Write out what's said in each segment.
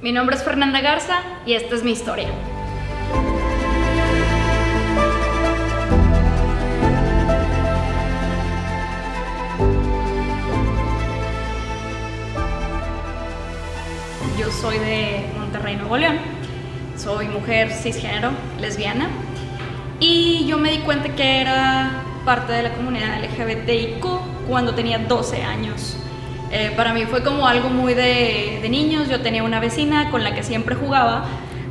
Mi nombre es Fernanda Garza y esta es mi historia. Yo soy de Monterrey, Nuevo León. Soy mujer cisgénero, lesbiana. Y yo me di cuenta que era parte de la comunidad LGBTIQ cuando tenía 12 años. Para mí fue como algo muy de niños. Yo tenía una vecina con la que siempre jugaba,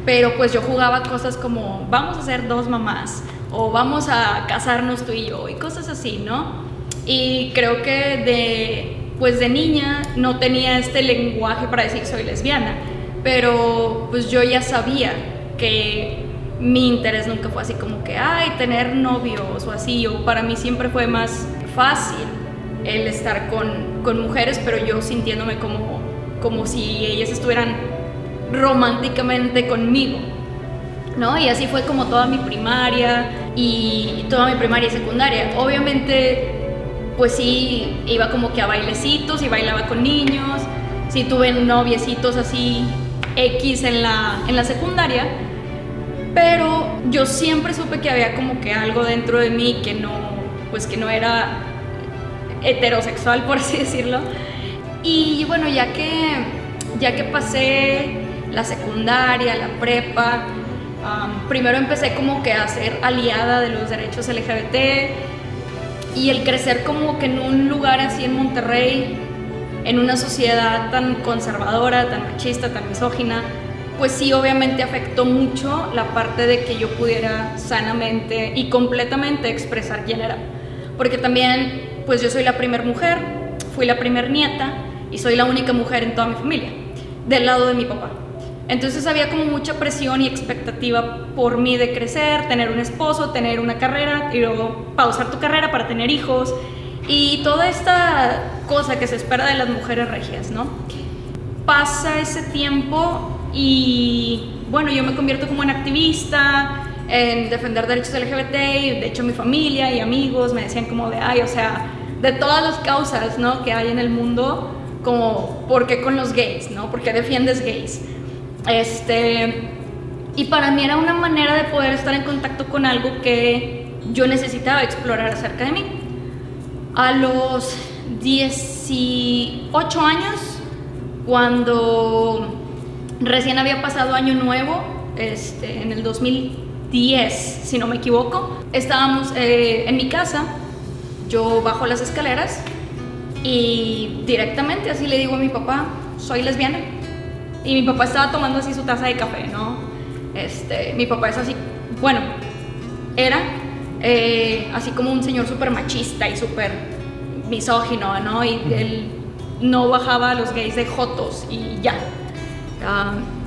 pero pues yo jugaba cosas como vamos a ser dos mamás o vamos a casarnos tú y yo y cosas así, ¿no? Y creo que de niña no tenía este lenguaje para decir soy lesbiana, pero pues yo ya sabía que mi interés nunca fue así como que tener novios o así, o para mí siempre fue más fácil el estar con mujeres, pero yo sintiéndome como si ellas estuvieran románticamente conmigo, ¿no? Y así fue como toda mi primaria y secundaria. Obviamente, pues sí, iba como que a bailecitos y bailaba con niños. Sí tuve noviecitos así X en la secundaria, pero yo siempre supe que había como que algo dentro de mí que no era heterosexual, por así decirlo. Y bueno, ya que pasé la secundaria, la prepa, primero empecé como que a ser aliada de los derechos LGBT, y el crecer como que en un lugar así en Monterrey, en una sociedad tan conservadora, tan machista, tan misógina, pues sí, obviamente afectó mucho la parte de que yo pudiera sanamente y completamente expresar quién era. Porque también, pues yo soy la primera mujer, fui la primera nieta y soy la única mujer en toda mi familia, del lado de mi papá. Entonces había como mucha presión y expectativa por mí de crecer, tener un esposo, tener una carrera y luego pausar tu carrera para tener hijos y toda esta cosa que se espera de las mujeres regias, ¿no? Pasa ese tiempo y bueno, yo me convierto como en activista, en defender derechos LGBT, y de hecho mi familia y amigos me decían como de todas las causas, ¿no?, que hay en el mundo, como ¿por qué con los gays?, ¿no? ¿Por qué defiendes gays? Y para mí era una manera de poder estar en contacto con algo que yo necesitaba explorar acerca de mí. A los 18 años, cuando recién había pasado Año Nuevo, en el 2010, si no me equivoco, estábamos en mi casa, yo bajo las escaleras y directamente así le digo a mi papá, soy lesbiana. Y mi papá estaba tomando así su taza de café, ¿no? Mi papá es así, bueno, era así como un señor súper machista y súper misógino, ¿no? Y él no bajaba a los gays de jotos y ya.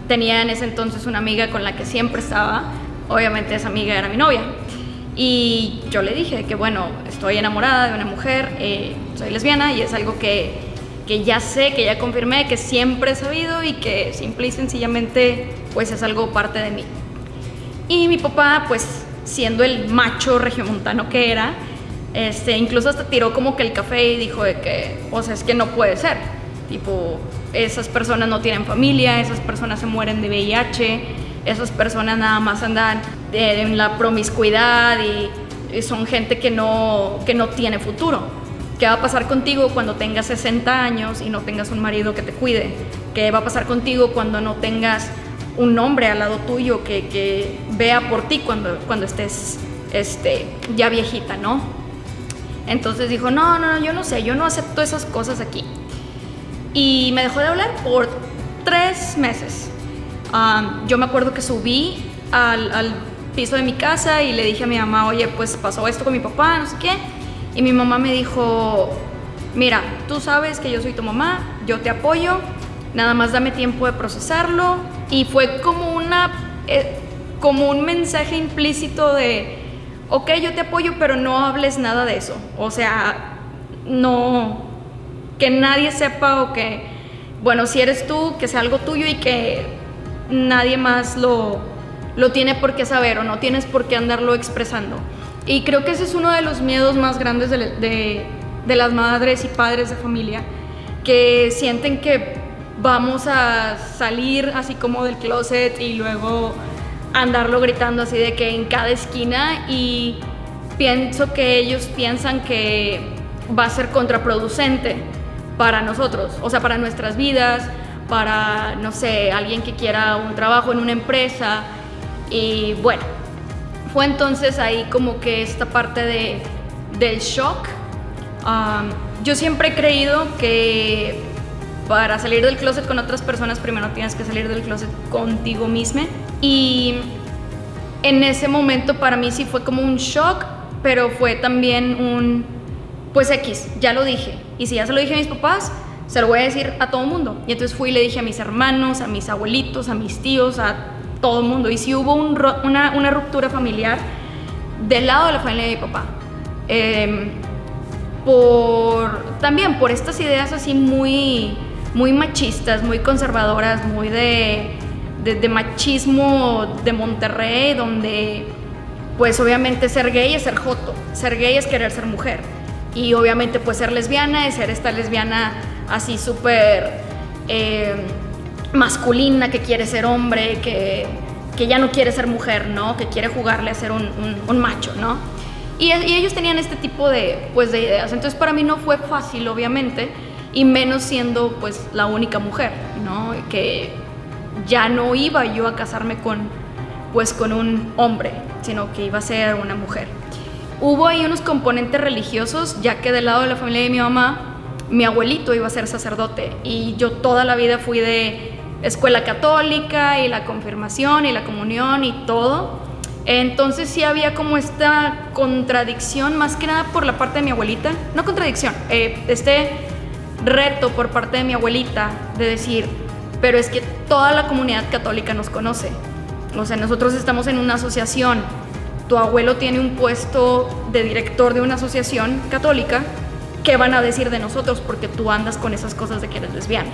Tenía en ese entonces una amiga con la que siempre estaba, obviamente esa amiga era mi novia. Y yo le dije que bueno, estoy enamorada de una mujer, soy lesbiana y es algo que ya sé, que ya confirmé, que siempre he sabido y que simple y sencillamente pues es algo parte de mí. Y mi papá, pues siendo el macho regiomontano que era, incluso hasta tiró como que el café y dijo de que, o sea, es que no puede ser, tipo, esas personas no tienen familia, esas personas se mueren de VIH, esas personas nada más andan en la promiscuidad y son gente que no tiene futuro. ¿Qué va a pasar contigo cuando tengas 60 años y no tengas un marido que te cuide? ¿Qué va a pasar contigo cuando no tengas un hombre al lado tuyo que vea por ti cuando estés ya viejita, ¿no? Entonces dijo, no, yo no sé, yo no acepto esas cosas aquí. Y me dejó de hablar por 3 meses. Yo me acuerdo que subí al piso de mi casa y le dije a mi mamá, oye, pues pasó esto con mi papá, no sé qué. Y mi mamá me dijo, mira, tú sabes que yo soy tu mamá, yo te apoyo, nada más dame tiempo de procesarlo. Y fue como un mensaje implícito de, ok, yo te apoyo, pero no hables nada de eso. O sea, no, que nadie sepa, o que, bueno, si eres tú, que sea algo tuyo y que nadie más lo tiene por qué saber o no tienes por qué andarlo expresando. Y creo que ese es uno de los miedos más grandes de las madres y padres de familia, que sienten que vamos a salir así como del closet y luego andarlo gritando así de que en cada esquina, y pienso que ellos piensan que va a ser contraproducente para nosotros, o sea, para nuestras vidas, para, no sé, alguien que quiera un trabajo en una empresa. Y bueno, fue entonces ahí como que esta parte del shock. Yo siempre he creído que para salir del closet con otras personas, primero tienes que salir del closet contigo misma. Y en ese momento para mí sí fue como un shock, pero fue también pues X, ya lo dije. Y si ya se lo dije a mis papás, se lo voy a decir a todo el mundo. Y entonces fui y le dije a mis hermanos, a mis abuelitos, a mis tíos, a todo el mundo. Y sí hubo una ruptura familiar del lado de la familia de mi papá. También por estas ideas así muy machistas, muy conservadoras, muy de machismo de Monterrey, donde pues obviamente ser gay es ser joto, ser gay es querer ser mujer, y obviamente pues ser lesbiana es ser esta lesbiana así súper masculina, que quiere ser hombre, que ya no quiere ser mujer, ¿no? Que quiere jugarle a ser un macho, ¿no? Y ellos tenían este tipo de ideas. Entonces para mí no fue fácil, obviamente, y menos siendo pues la única mujer, ¿no? Que ya no iba yo a casarme con un hombre, sino que iba a ser una mujer. Hubo ahí unos componentes religiosos, ya que del lado de la familia de mi mamá, mi abuelito iba a ser sacerdote, y yo toda la vida fui de escuela católica y la confirmación y la comunión y todo. Entonces sí había como esta contradicción, más que nada por la parte de mi abuelita, no contradicción, este reto por parte de mi abuelita de decir, pero es que toda la comunidad católica nos conoce, o sea, nosotros estamos en una asociación, tu abuelo tiene un puesto de director de una asociación católica, ¿qué van a decir de nosotros? Porque tú andas con esas cosas de que eres lesbiana.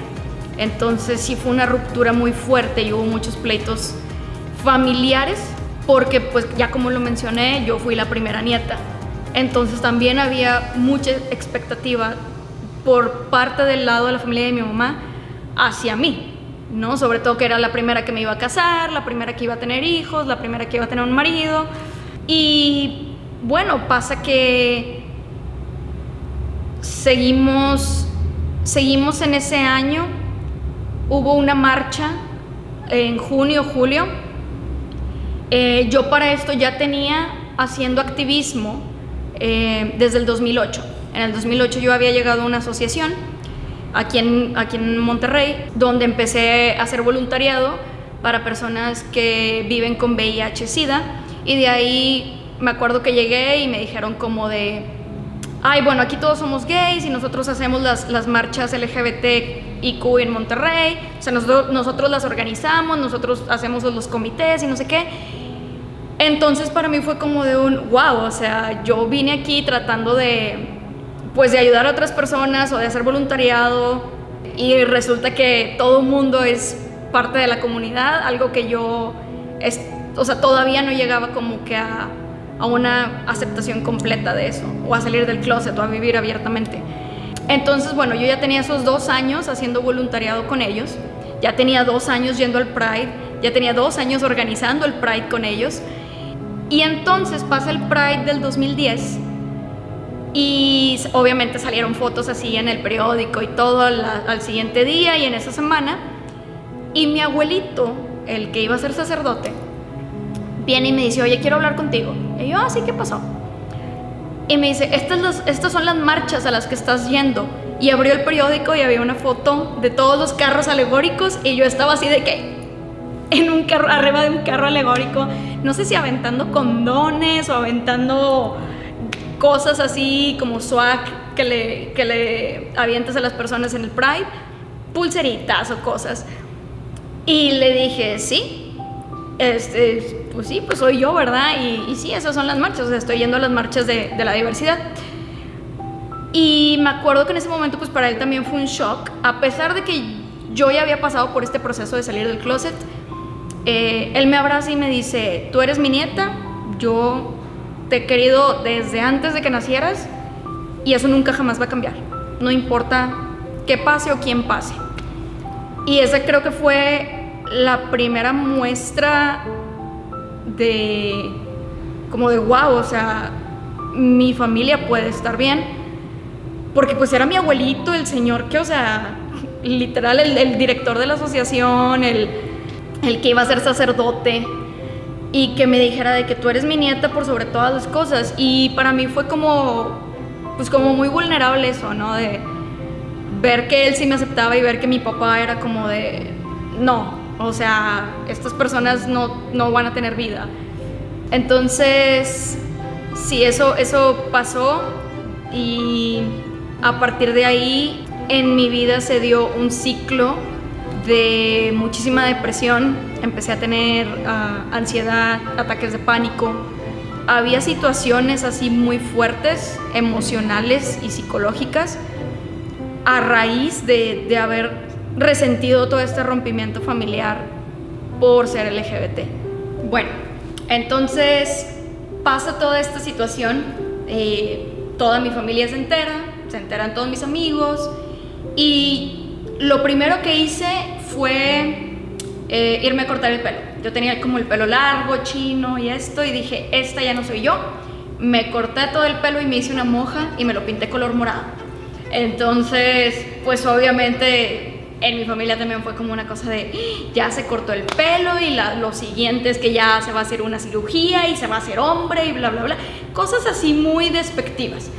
Entonces sí fue una ruptura muy fuerte y hubo muchos pleitos familiares, porque pues ya como lo mencioné, yo fui la primera nieta. Entonces también había mucha expectativa por parte del lado de la familia de mi mamá hacia mí, ¿no? Sobre todo que era la primera que me iba a casar, la primera que iba a tener hijos, la primera que iba a tener un marido. Y bueno, pasa que seguimos en ese año. Hubo una marcha en junio, julio. Yo para esto ya tenía haciendo activismo desde el 2008. En el 2008 yo había llegado a una asociación aquí en Monterrey, donde empecé a hacer voluntariado para personas que viven con VIH-Sida, y de ahí me acuerdo que llegué y me dijeron como de, ay, bueno, aquí todos somos gays y nosotros hacemos las marchas LGBTIQ en Monterrey, o sea, nosotros las organizamos, nosotros hacemos los comités y no sé qué. Entonces para mí fue como de un wow, o sea, yo vine aquí tratando de ayudar a otras personas o de hacer voluntariado, y resulta que todo el mundo es parte de la comunidad, algo que yo todavía no llegaba como que a una aceptación completa de eso, o a salir del closet o a vivir abiertamente. Entonces bueno, yo ya tenía esos 2 años haciendo voluntariado con ellos, ya tenía 2 años yendo al Pride, ya tenía 2 años organizando el Pride con ellos. Y entonces pasa el Pride del 2010 y obviamente salieron fotos así en el periódico y todo al siguiente día y en esa semana. Y mi abuelito, el que iba a ser sacerdote, viene y me dice, oye, quiero hablar contigo. Y yo, sí, ¿qué pasó? Y me dice, estas son las marchas a las que estás yendo. Y abrió el periódico y había una foto de todos los carros alegóricos, y yo estaba así de que en un carro, arriba de un carro alegórico, no sé si aventando condones o aventando cosas así como swag que le avientas a las personas en el Pride, pulseritas o cosas. Y le dije, sí, pues sí, pues soy yo, ¿verdad? Y sí, esas son las marchas, o sea, estoy yendo a las marchas de la diversidad. Y me acuerdo que en ese momento pues para él también fue un shock, a pesar de que yo ya había pasado por este proceso de salir del closet. Él me abraza y me dice, tú eres mi nieta, yo te he querido desde antes de que nacieras, y eso nunca jamás va a cambiar, no importa qué pase o quién pase. Y esa creo que fue la primera muestra de como de wow, o sea, mi familia puede estar bien, porque pues era mi abuelito, el señor que, o sea, literal el director de la asociación, el que iba a ser sacerdote, y que me dijera de que tú eres mi nieta por sobre todas las cosas. Y para mí fue como, pues como muy vulnerable eso, ¿no? De ver que él sí me aceptaba y ver que mi papá era como de, no, o sea, estas personas no van a tener vida. Entonces, sí, eso pasó, y a partir de ahí en mi vida se dio un ciclo de muchísima depresión. Empecé a tener ansiedad, ataques de pánico. Había situaciones así muy fuertes, emocionales y psicológicas, a raíz de haber resentido todo este rompimiento familiar por ser LGBT. Bueno, entonces pasa toda esta situación, toda mi familia se enteran todos mis amigos, y lo primero que hice fue irme a cortar el pelo. Yo tenía como el pelo largo, chino y esto, y dije, esta ya no soy yo. Me corté todo el pelo y me hice una moja y me lo pinté color morado. Entonces, pues obviamente en mi familia también fue como una cosa de, ya se cortó el pelo, y lo siguiente es que ya se va a hacer una cirugía y se va a hacer hombre y bla, bla, bla. Cosas así muy despectivas.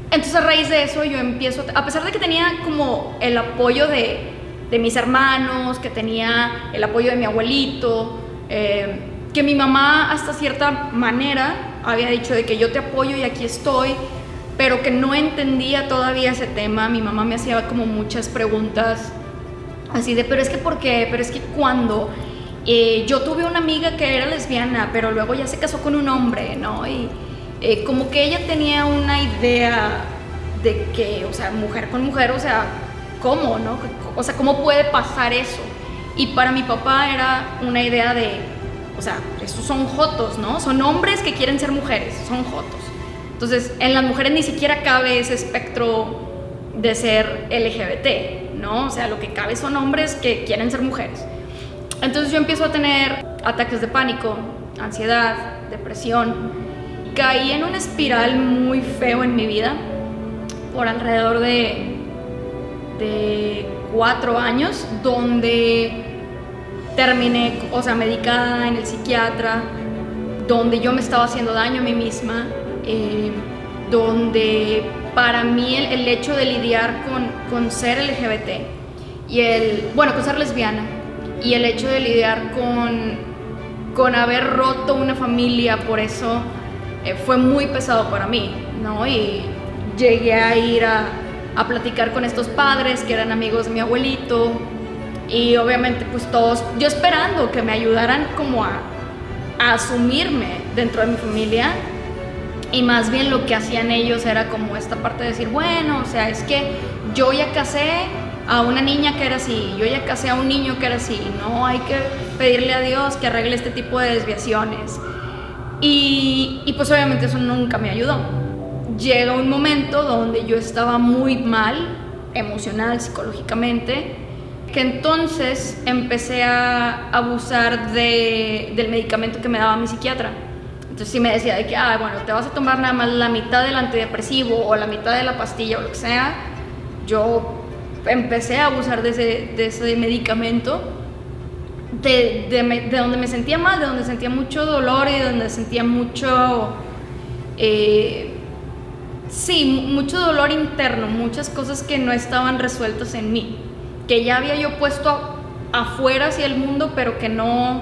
Entonces a raíz de eso yo empiezo, a pesar de que tenía como el apoyo de mis hermanos, que tenía el apoyo de mi abuelito, que mi mamá hasta cierta manera había dicho de que yo te apoyo y aquí estoy, pero que no entendía todavía ese tema. Mi mamá me hacía como muchas preguntas así de, pero es que ¿por qué? Pero es que ¿cuándo? Yo tuve una amiga que era lesbiana, pero luego ya se casó con un hombre, ¿no? Y como que ella tenía una idea de que, o sea, mujer con mujer, o sea, ¿cómo, no? O sea, ¿cómo puede pasar eso? Y para mi papá era una idea de, o sea, estos son jotos, ¿no? Son hombres que quieren ser mujeres, son jotos. Entonces, en las mujeres ni siquiera cabe ese espectro de ser LGBT, ¿no? O sea, lo que cabe son hombres que quieren ser mujeres. Entonces yo empiezo a tener ataques de pánico, ansiedad, depresión. Caí en una espiral muy feo en mi vida por alrededor de 4 años, donde terminé, o sea, medicada en el psiquiatra, donde yo me estaba haciendo daño a mí misma, donde para mí el hecho de lidiar con ser LGBT y con ser lesbiana, y el hecho de lidiar con haber roto una familia por eso, fue muy pesado para mí, ¿no? Y llegué a ir a platicar con estos padres que eran amigos de mi abuelito, y obviamente pues todos, yo esperando que me ayudaran como a asumirme dentro de mi familia, y más bien lo que hacían ellos era como esta parte de decir, bueno, o sea, es que yo ya casé a una niña que era así, yo ya casé a un niño que era así, no hay que pedirle a Dios que arregle este tipo de desviaciones. Y pues obviamente eso nunca me ayudó. Llega un momento donde yo estaba muy mal, emocional, psicológicamente, que entonces empecé a abusar del medicamento que me daba mi psiquiatra. Entonces sí me decía de que, bueno, te vas a tomar nada más la mitad del antidepresivo o la mitad de la pastilla o lo que sea. Yo empecé a abusar de ese medicamento, de donde me sentía mal, de donde sentía mucho dolor y de donde sentía mucho, mucho dolor interno, muchas cosas que no estaban resueltas en mí, que ya había yo puesto afuera hacia el mundo, pero que no,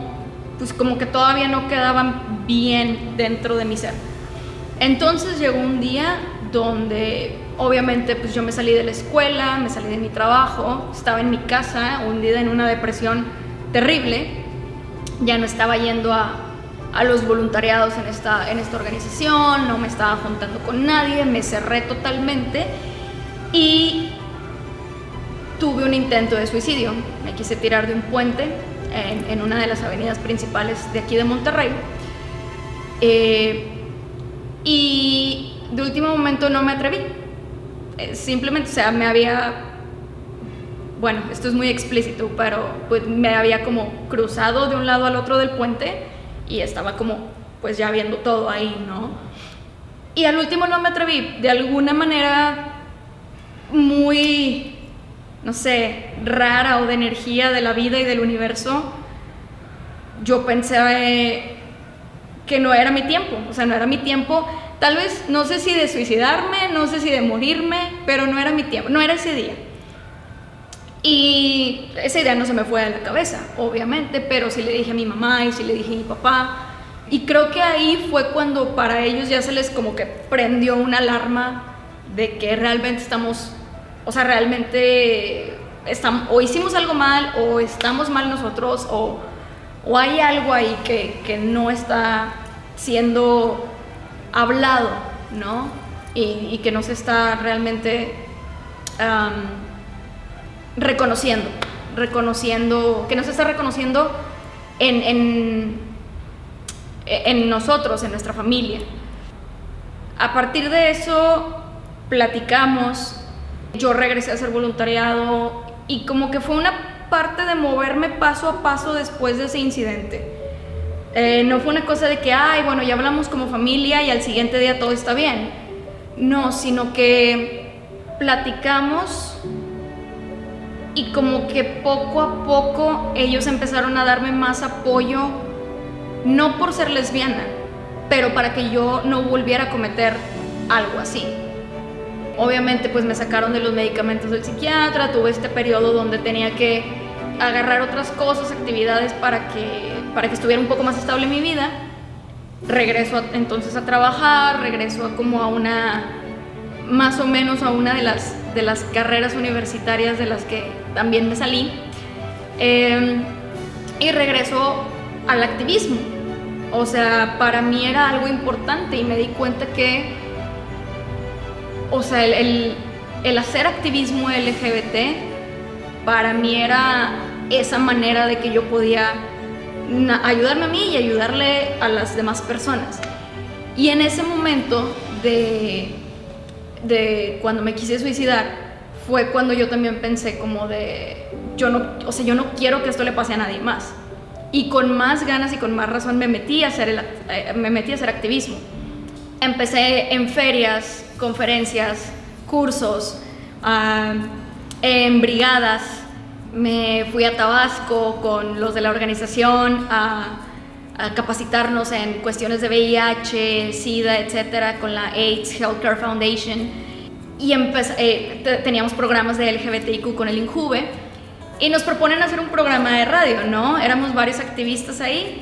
pues como que todavía no quedaban bien dentro de mi ser. Entonces llegó un día donde obviamente pues yo me salí de la escuela, me salí de mi trabajo, estaba en mi casa hundida en una depresión terrible, ya no estaba yendo a los voluntariados en esta organización, no me estaba juntando con nadie, me cerré totalmente y tuve un intento de suicidio. Me quise tirar de un puente en una de las avenidas principales de aquí de Monterrey, y de último momento no me atreví. Simplemente, o sea, me había bueno, esto es muy explícito, pero pues me había como cruzado de un lado al otro del puente y estaba como pues ya viendo todo ahí, ¿no? Y al último no me atreví, de alguna manera muy, no sé, rara o de energía de la vida y del universo, yo pensé que no era mi tiempo, o sea, no era mi tiempo, tal vez, no sé si de suicidarme, no sé si de morirme, pero no era mi tiempo, no era ese día. Y esa idea no se me fue de la cabeza, obviamente, pero sí le dije a mi mamá y sí le dije a mi papá. Y creo que ahí fue cuando para ellos ya se les como que prendió una alarma de que realmente estamos, o sea, realmente estamos, o hicimos algo mal, o estamos mal nosotros, o hay algo ahí que no está siendo hablado, ¿no? Y que no se está realmente reconociendo, que no se está reconociendo en nosotros, en nuestra familia. A partir de eso platicamos, yo regresé a hacer voluntariado y como que fue una parte de moverme paso a paso después de ese incidente. No fue una cosa de que, ay, bueno, ya hablamos como familia y al siguiente día todo está bien. No, sino que platicamos y como que poco a poco ellos empezaron a darme más apoyo, no por ser lesbiana, pero para que yo no volviera a cometer algo así. Obviamente pues me sacaron de los medicamentos del psiquiatra, tuve este periodo donde tenía que agarrar otras cosas, actividades para que estuviera un poco más estable mi vida. Regreso entonces a trabajar, regreso como a una, más o menos a una de las carreras universitarias de las que también me salí, y regreso al activismo. O sea, para mí era algo importante y me di cuenta que, o sea, el hacer activismo LGBT para mí era esa manera de que yo podía ayudarme a mí y ayudarle a las demás personas. Y en ese momento de cuando me quise suicidar, fue cuando yo también pensé como de, yo no quiero que esto le pase a nadie más. Y con más ganas y con más razón me metí a hacer activismo. Empecé en ferias, conferencias, cursos, en brigadas. Me fui a Tabasco con los de la organización a capacitarnos en cuestiones de VIH, SIDA, etcétera, con la AIDS Healthcare Foundation. Y teníamos programas de LGBTIQ con el INJUVE. Y nos proponen hacer un programa de radio, ¿no? Éramos varios activistas ahí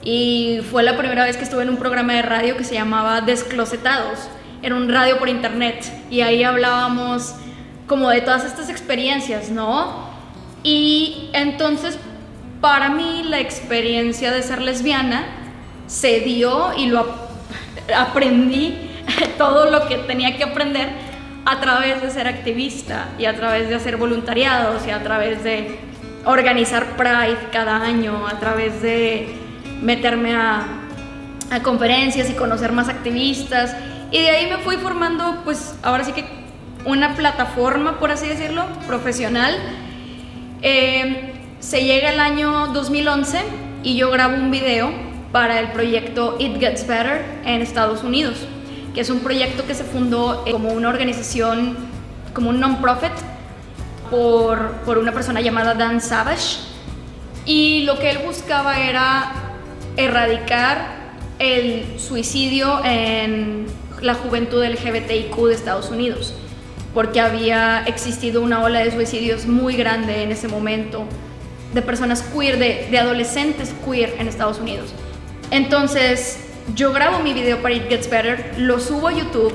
y fue la primera vez que estuve en un programa de radio que se llamaba Desclosetados. Era un radio por internet y ahí hablábamos como de todas estas experiencias, ¿no? Y entonces para mí la experiencia de ser lesbiana se dio y aprendí todo lo que tenía que aprender a través de ser activista y a través de hacer voluntariados y a través de organizar Pride cada año, a través de meterme a conferencias y conocer más activistas. Y de ahí me fui formando, pues ahora sí que una plataforma, por así decirlo, profesional. Se llega el año 2011 y yo grabo un video para el proyecto It Gets Better en Estados Unidos, que es un proyecto que se fundó como una organización, como un non-profit, por una persona llamada Dan Savage. Y lo que él buscaba era erradicar el suicidio en la juventud LGBTIQ de Estados Unidos, porque había existido una ola de suicidios muy grande en ese momento, de personas queer, de adolescentes queer en Estados Unidos. Entonces, yo grabo mi video para It Gets Better, lo subo a YouTube,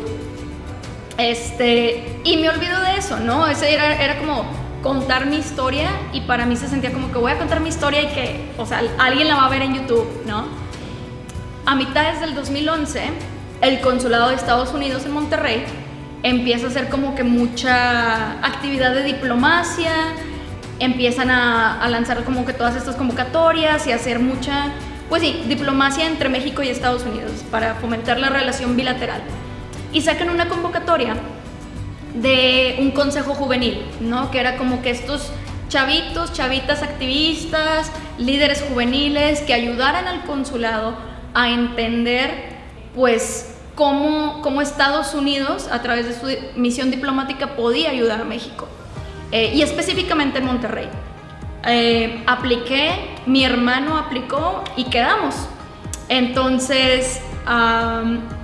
y me olvido de eso, ¿no? Ese era como contar mi historia, y para mí se sentía como que voy a contar mi historia y que, o sea, alguien la va a ver en YouTube, ¿no? A mitades del 2011, el consulado de Estados Unidos en Monterrey empieza a hacer como que mucha actividad de diplomacia, empiezan a lanzar como que todas estas convocatorias y a hacer mucha, pues sí, diplomacia entre México y Estados Unidos para fomentar la relación bilateral. Y sacan una convocatoria de un consejo juvenil, ¿no? Que era como que estos chavitos, chavitas activistas, líderes juveniles que ayudaran al consulado a entender pues cómo Estados Unidos a través de su misión diplomática podía ayudar a México, y específicamente en Monterrey. Apliqué, mi hermano aplicó y quedamos. Entonces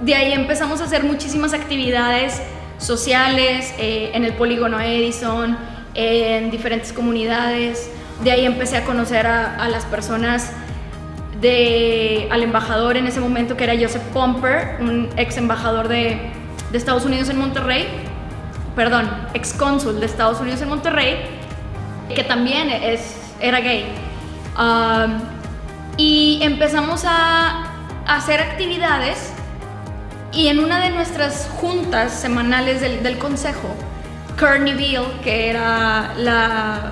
de ahí empezamos a hacer muchísimas actividades sociales en el Polígono Edison, en diferentes comunidades. De ahí empecé a conocer a las personas, al embajador en ese momento, que era Joseph Pomper, un ex embajador de Estados Unidos en Monterrey, perdón, ex cónsul de Estados Unidos en Monterrey, que también era gay. Y empezamos a hacer actividades, y en una de nuestras juntas semanales del consejo, Courtney Beale, que era la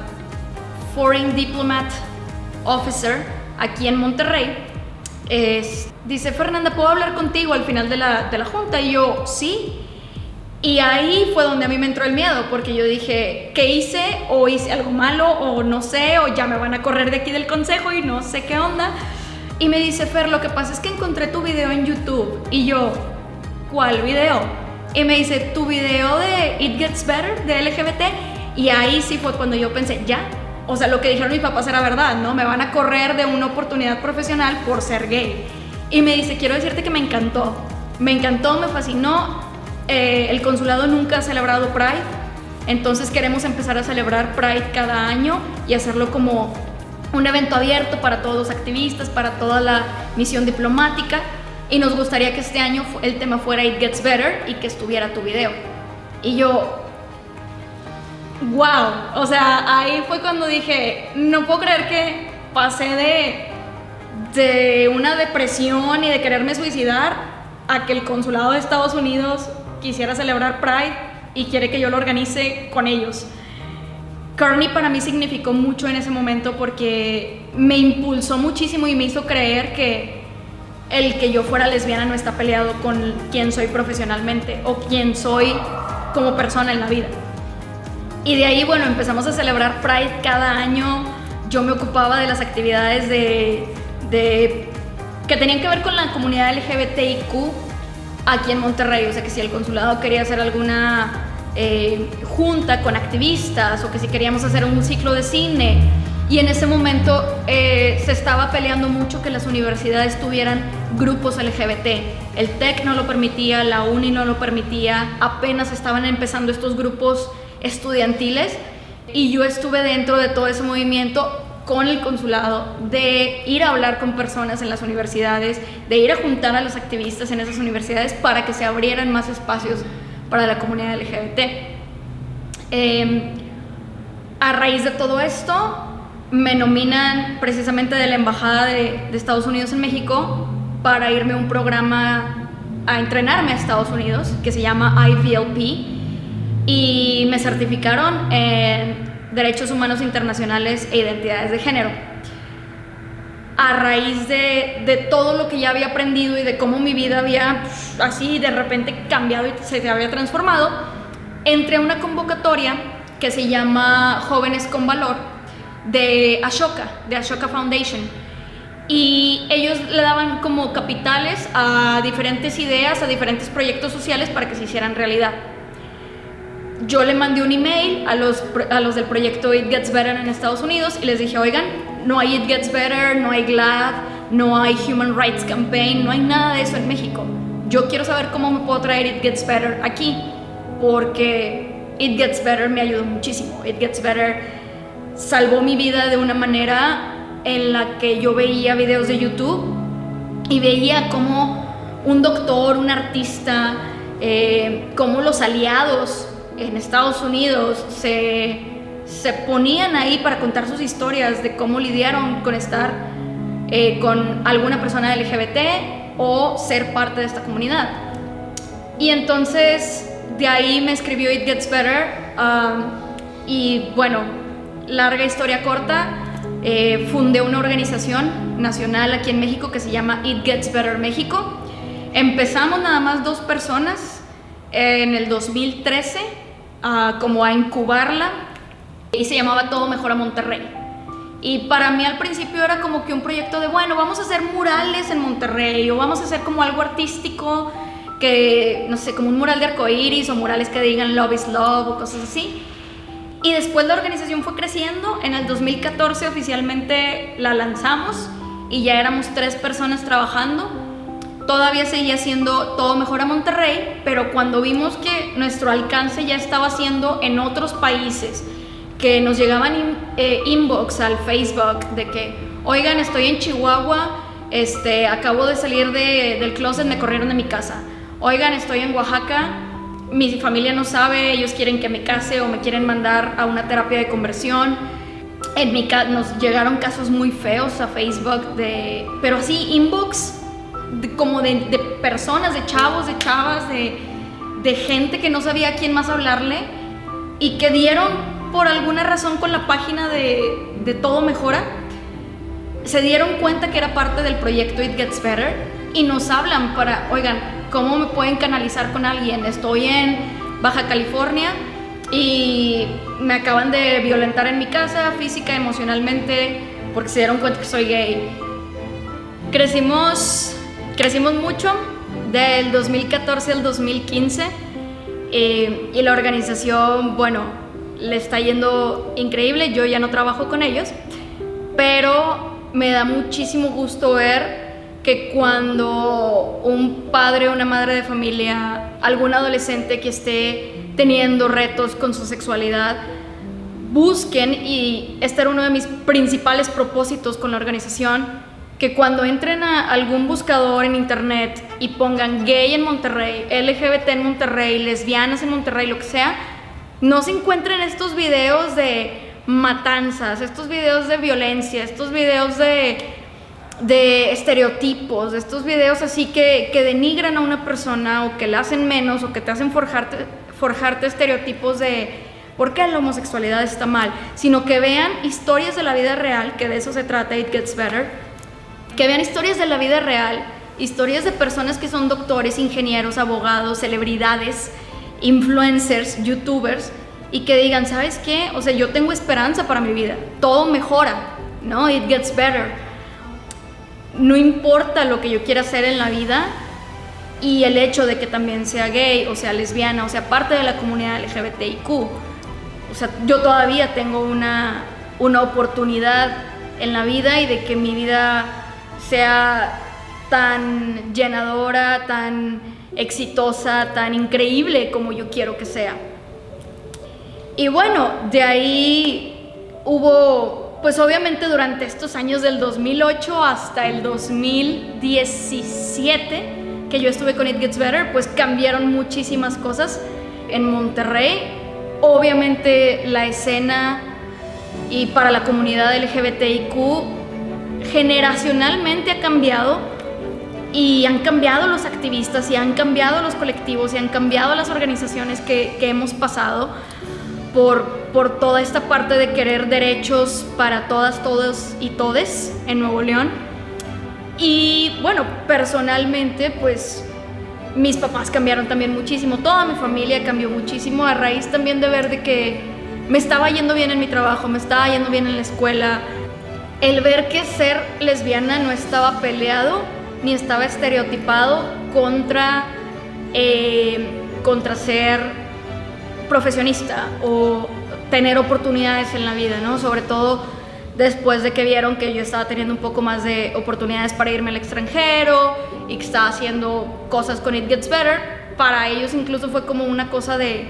Foreign Diplomat Officer aquí en Monterrey, dice: Fernanda, ¿puedo hablar contigo al final de la junta? Y yo, sí. Y ahí fue donde a mí me entró el miedo, porque yo dije, ¿qué hice? ¿O hice algo malo? ¿O no sé? ¿O ya me van a correr de aquí del consejo y no sé qué onda? Y me dice: Fer, lo que pasa es que encontré tu video en YouTube. Y yo, ¿cuál video? Y me dice: tu video de It Gets Better, de LGBT. Y ahí sí fue cuando yo pensé, ya, o sea, lo que dijeron mis papás era verdad, ¿no? Me van a correr de una oportunidad profesional por ser gay. Y me dice: quiero decirte que me encantó, me fascinó. El consulado nunca ha celebrado Pride, entonces queremos empezar a celebrar Pride cada año y hacerlo como un evento abierto para todos los activistas, para toda la misión diplomática, y nos gustaría que este año el tema fuera It Gets Better y que estuviera tu video. Y yo, wow, o sea, ahí fue cuando dije, no puedo creer que pasé de una depresión y de quererme suicidar a que el consulado de Estados Unidos quisiera celebrar Pride y quiere que yo lo organice con ellos. Courtney para mí significó mucho en ese momento, porque me impulsó muchísimo y me hizo creer que el que yo fuera lesbiana no está peleado con quién soy profesionalmente o quién soy como persona en la vida. Y de ahí, bueno, empezamos a celebrar Pride cada año. Yo me ocupaba de las actividades que tenían que ver con la comunidad LGBTIQ aquí en Monterrey. O sea, que si el consulado quería hacer alguna junta con activistas, o que si queríamos hacer un ciclo de cine. Y en ese momento se estaba peleando mucho que las universidades tuvieran grupos LGBT. El TEC no lo permitía, la UNI no lo permitía, apenas estaban empezando estos grupos estudiantiles, y yo estuve dentro de todo ese movimiento con el consulado, de ir a hablar con personas en las universidades, de ir a juntar a los activistas en esas universidades para que se abrieran más espacios para la comunidad LGBT. A raíz de todo esto, me nominan precisamente de la Embajada de Estados Unidos en México para irme a un programa a entrenarme a Estados Unidos que se llama IVLP, y me certificaron en Derechos Humanos Internacionales e Identidades de Género. A raíz de todo lo que ya había aprendido y de cómo mi vida había así de repente cambiado y se había transformado, entré a una convocatoria que se llama Jóvenes con Valor de Ashoka Foundation, y ellos le daban como capitales a diferentes ideas, a diferentes proyectos sociales para que se hicieran realidad. Yo le mandé un email a los del proyecto It Gets Better en Estados Unidos y les dije: oigan, no hay It Gets Better, no hay GLAAD, no hay Human Rights Campaign, no hay nada de eso en México. Yo quiero saber cómo me puedo traer It Gets Better aquí, porque It Gets Better me ayudó muchísimo. It Gets Better salvó mi vida de una manera en la que yo veía videos de YouTube y veía cómo un doctor, un artista, cómo los aliados en Estados Unidos se ponían ahí para contar sus historias de cómo lidiaron con estar con alguna persona LGBT o ser parte de esta comunidad. Y entonces de ahí me escribió It Gets Better, y bueno, larga historia corta, fundé una organización nacional aquí en México que se llama It Gets Better México. Empezamos nada más 2 personas en el 2013 como a incubarla, y se llamaba Todo Mejora Monterrey. Y para mí al principio era como que un proyecto de, bueno, vamos a hacer murales en Monterrey o vamos a hacer como algo artístico, que no sé, como un mural de arcoíris o murales que digan Love is Love o cosas así. Y después la organización fue creciendo. En el 2014 oficialmente la lanzamos y ya éramos 3 personas trabajando. Todavía seguía siendo Todo Mejora Monterrey, pero cuando vimos que nuestro alcance ya estaba siendo en otros países, que nos llegaban inbox al Facebook de que, oigan, estoy en Chihuahua, acabo de salir del closet, me corrieron de mi casa. Oigan, estoy en Oaxaca, mi familia no sabe, ellos quieren que me case o me quieren mandar a una terapia de conversión. Nos llegaron casos muy feos a Facebook, pero así inbox, como de personas, de chavos, de chavas, de gente que no sabía a quién más hablarle y que dieron por alguna razón con la página de Todo Mejora, se dieron cuenta que era parte del proyecto It Gets Better y nos hablan para, oigan, ¿cómo me pueden canalizar con alguien? Estoy en Baja California y me acaban de violentar en mi casa, física, emocionalmente, porque se dieron cuenta que soy gay. Crecimos mucho del 2014 al 2015 y la organización, bueno, le está yendo increíble. Yo ya no trabajo con ellos, pero me da muchísimo gusto ver que cuando un padre o una madre de familia, algún adolescente que esté teniendo retos con su sexualidad, busquen, y este era uno de mis principales propósitos con la organización, que cuando entren a algún buscador en internet y pongan gay en Monterrey, LGBT en Monterrey, lesbianas en Monterrey, lo que sea, no se encuentren estos videos de matanzas, estos videos de violencia, estos videos de estereotipos, estos videos así que denigran a una persona o que la hacen menos o que te hacen forjarte estereotipos de por qué la homosexualidad está mal, sino que vean historias de la vida real, que de eso se trata It Gets Better, que vean historias de la vida real, historias de personas que son doctores, ingenieros, abogados, celebridades, influencers, youtubers, y que digan, ¿sabes qué? O sea, yo tengo esperanza para mi vida, todo mejora, ¿no? It gets better. No importa lo que yo quiera hacer en la vida, y el hecho de que también sea gay, o sea lesbiana, o sea parte de la comunidad LGBTIQ, o sea, yo todavía tengo una oportunidad en la vida, y de que mi vida sea tan llenadora, tan exitosa, tan increíble como yo quiero que sea. Y bueno, de ahí hubo, pues obviamente durante estos años del 2008 hasta el 2017 que yo estuve con It Gets Better, pues cambiaron muchísimas cosas en Monterrey. Obviamente la escena y para la comunidad LGBTIQ generacionalmente ha cambiado, y han cambiado los activistas, y han cambiado los colectivos, y han cambiado las organizaciones que hemos pasado por toda esta parte de querer derechos para todas, todos y todes en Nuevo León. Y bueno, personalmente, pues mis papás cambiaron también muchísimo, toda mi familia cambió muchísimo a raíz también de ver de que me estaba yendo bien en mi trabajo, me estaba yendo bien en la escuela, el ver que ser lesbiana no estaba peleado ni estaba estereotipado contra ser profesionista o tener oportunidades en la vida, ¿no? Sobre todo después de que vieron que yo estaba teniendo un poco más de oportunidades para irme al extranjero y que estaba haciendo cosas con It Gets Better. Para ellos incluso fue como una cosa de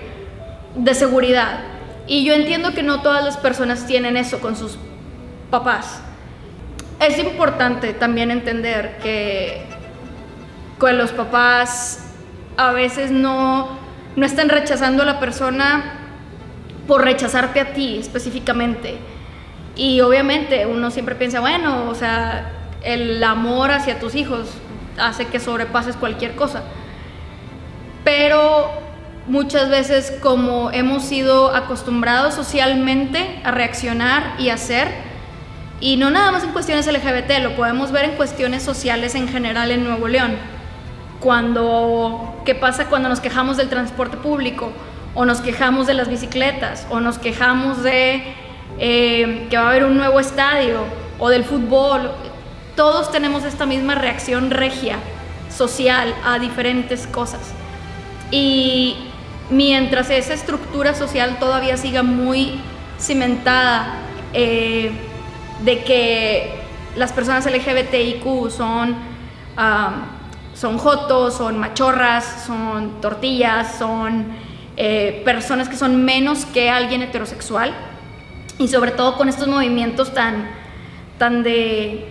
seguridad. Y yo entiendo que no todas las personas tienen eso con sus papás. Es importante también entender que con los papás a veces no están rechazando a la persona por rechazarte a ti específicamente. Y obviamente uno siempre piensa, bueno, o sea, el amor hacia tus hijos hace que sobrepases cualquier cosa. Pero muchas veces, como hemos sido acostumbrados socialmente a reaccionar y hacer, y no nada más en cuestiones LGBT, lo podemos ver en cuestiones sociales en general en Nuevo León. ¿Qué pasa cuando nos quejamos del transporte público? o nos quejamos de las bicicletas, o nos quejamos de que va a haber un nuevo estadio, o del fútbol. Todos tenemos esta misma reacción regia, social, a diferentes cosas. Y mientras esa estructura social todavía siga muy cimentada, de que las personas LGBTIQ son jotos, son machorras, son tortillas, son personas que son menos que alguien heterosexual, y sobre todo con estos movimientos tan de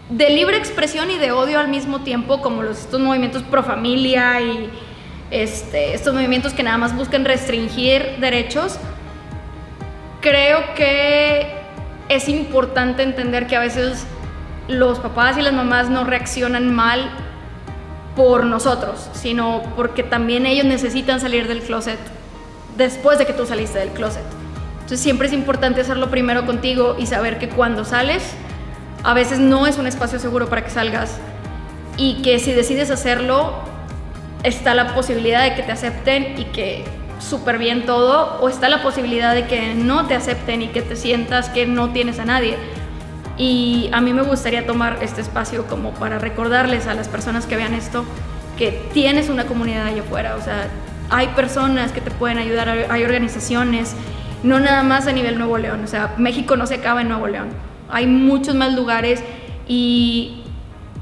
libre expresión y de odio al mismo tiempo, como estos movimientos pro familia y estos movimientos que nada más buscan restringir derechos. Creo que es importante entender que a veces los papás y las mamás no reaccionan mal por nosotros, sino porque también ellos necesitan salir del closet después de que tú saliste del closet. Entonces siempre es importante hacerlo primero contigo y saber que cuando sales, a veces no es un espacio seguro para que salgas, y que si decides hacerlo, está la posibilidad de que te acepten y que súper bien todo, o está la posibilidad de que no te acepten y que te sientas que no tienes a nadie. Y a mí me gustaría tomar este espacio como para recordarles a las personas que vean esto que tienes una comunidad allá afuera. O sea, hay personas que te pueden ayudar, hay organizaciones, no nada más a nivel Nuevo León. O sea, México no se acaba en Nuevo León, hay muchos más lugares. Y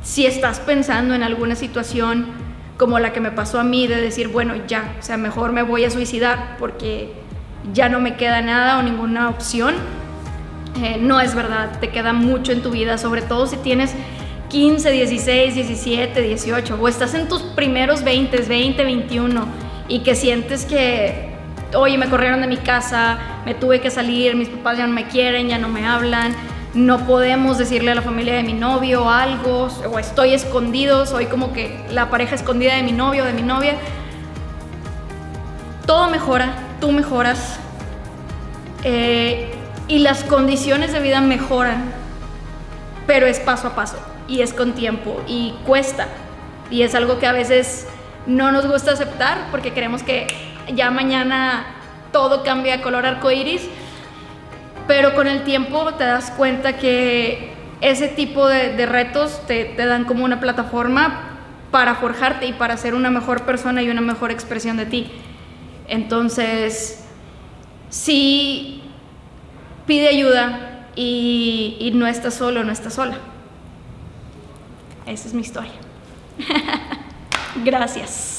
si estás pensando en alguna situación como la que me pasó a mí, de decir, bueno, ya, o sea, mejor me voy a suicidar porque ya no me queda nada o ninguna opción, no es verdad. Te queda mucho en tu vida, sobre todo si tienes 15, 16, 17, 18, o estás en tus primeros 20, 21, y que sientes que, oye, me corrieron de mi casa, me tuve que salir, mis papás ya no me quieren, ya no me hablan, no podemos decirle a la familia de mi novio algo, o estoy escondido, soy como que la pareja escondida de mi novio o de mi novia. Todo mejora, tú mejoras, y las condiciones de vida mejoran, pero es paso a paso y es con tiempo y cuesta, y es algo que a veces no nos gusta aceptar porque queremos que ya mañana todo cambie a color arcoíris. Pero con el tiempo te das cuenta que ese tipo de retos te dan como una plataforma para forjarte y para ser una mejor persona y una mejor expresión de ti. Entonces, sí, pide ayuda y no estás solo, no estás sola. Esa es mi historia. Gracias.